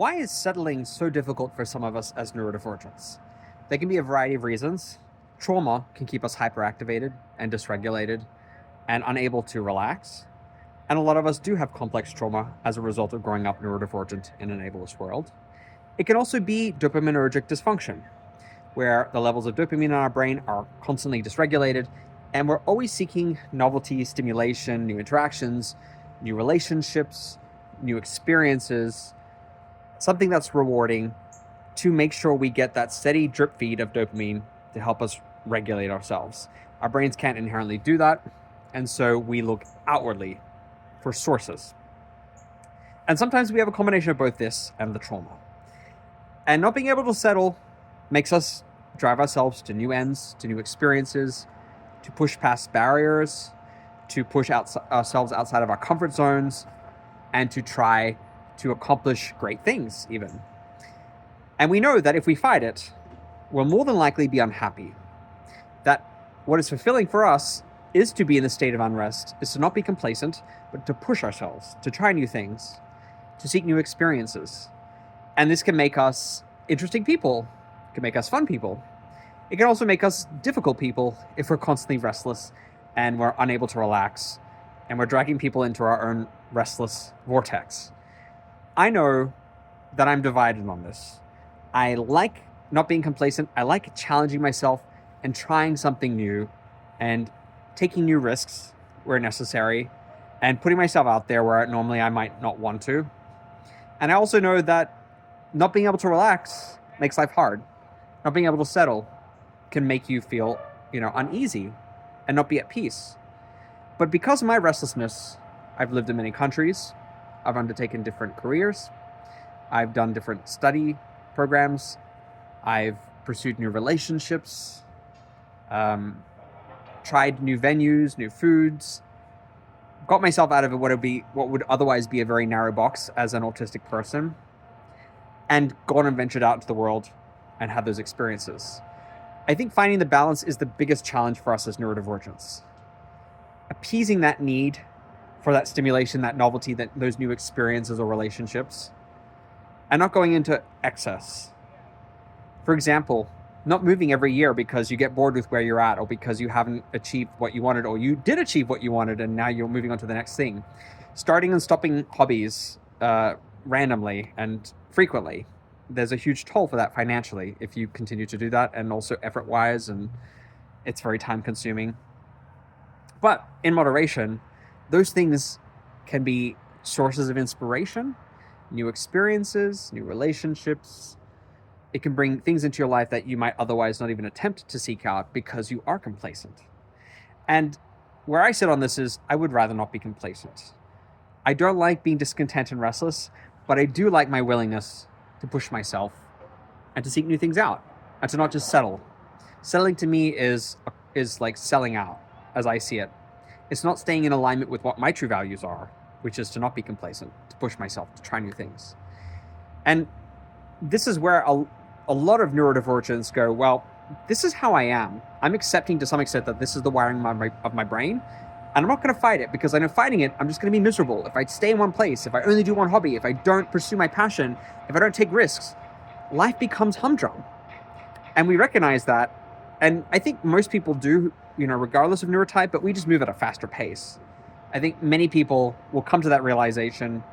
Why is settling so difficult for some of us as neurodivergents? There can be a variety of reasons. Trauma can keep us hyperactivated and dysregulated and unable to relax. And a lot of us do have complex trauma as a result of growing up neurodivergent in an ableist world. It can also be dopaminergic dysfunction, where the levels of dopamine in our brain are constantly dysregulated, and we're always seeking novelty, stimulation, new interactions, new relationships, new experiences, something that's rewarding to make sure we get that steady drip feed of dopamine to help us regulate ourselves. Our brains can't inherently do that, and so we look outwardly for sources. And sometimes we have a combination of both this and the trauma. And not being able to settle makes us drive ourselves to new ends, to new experiences, to push past barriers, to push ourselves outside of our comfort zones, and to try to accomplish great things even. And we know that if we fight it, we'll more than likely be unhappy. That what is fulfilling for us is to be in the state of unrest, is to not be complacent, but to push ourselves, to try new things, to seek new experiences. And this can make us interesting people, it can make us fun people. It can also make us difficult people if we're constantly restless and we're unable to relax and we're dragging people into our own restless vortex. I know that I'm divided on this. I like not being complacent. I like challenging myself and trying something new and taking new risks where necessary and putting myself out there where normally I might not want to. And I also know that not being able to relax makes life hard. Not being able to settle can make you feel, uneasy and not be at peace. But because of my restlessness, I've lived in many countries. I've undertaken different careers. I've done different study programs. I've pursued new relationships, tried new venues, new foods, got myself out of what would otherwise be a very narrow box as an autistic person, and gone and ventured out into the world and had those experiences. I think finding the balance is the biggest challenge for us as neurodivergents. Appeasing that need for that stimulation, that novelty, those new experiences or relationships, and not going into excess. For example, not moving every year because you get bored with where you're at or because you haven't achieved what you wanted or you did achieve what you wanted and now you're moving on to the next thing. Starting and stopping hobbies randomly and frequently. There's a huge toll for that financially if you continue to do that, and also effort-wise, and it's very time-consuming. But in moderation, those things can be sources of inspiration, new experiences, new relationships. It can bring things into your life that you might otherwise not even attempt to seek out because you are complacent. And where I sit on this is I would rather not be complacent. I don't like being discontent and restless, but I do like my willingness to push myself and to seek new things out and to not just settle. Settling to me is like selling out as I see it. It's not staying in alignment with what my true values are, which is to not be complacent, to push myself, to try new things. And this is where a lot of neurodivergents go, well, this is how I am. I'm accepting to some extent that this is the wiring of my brain, and I'm not going to fight it because I know fighting it, I'm just going to be miserable. If I stay in one place, if I only do one hobby, if I don't pursue my passion, if I don't take risks, life becomes humdrum. And we recognize that. And I think most people do, regardless of neurotype, but we just move at a faster pace. I think many people will come to that realization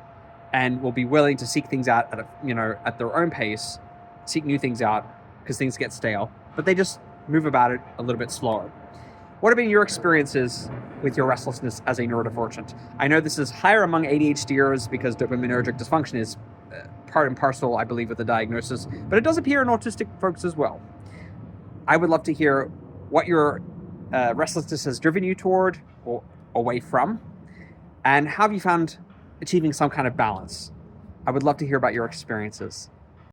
and will be willing to seek things out at their own pace, seek new things out because things get stale, but they just move about it a little bit slower. What have been your experiences with your restlessness as a neurodivergent? I know this is higher among ADHDers because dopaminergic dysfunction is part and parcel, I believe, with the diagnosis, but it does appear in autistic folks as well. I would love to hear what your restlessness has driven you toward or away from, and how have you found achieving some kind of balance? I would love to hear about your experiences.